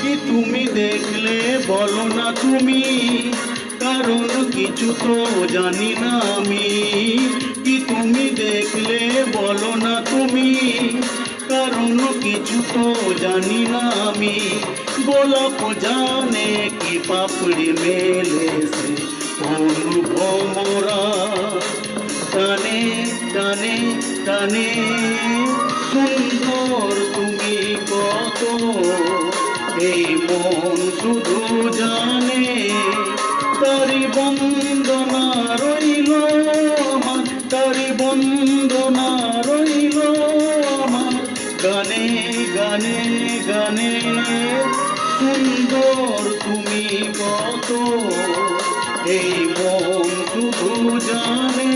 কি তুমি দেখলে বলো না তুমি, কারণ কিছু তো জানি না আমি। কি তুমি দেখলে বলো না তুমি, কারণ কিছু তো জানি না আমি। গোলাপ জানে কি পাপড়ি মেলেছে অনুভমরা, টানে টানে টানে সুন্দর তুমি কত, এই মন শুধু জানে। তারি বন্দনা রইল আমার, তারি বন্দনা রইল আমার, গানে গানে গানে সুন্দর তুমি কত, এই মন শুধু জানে।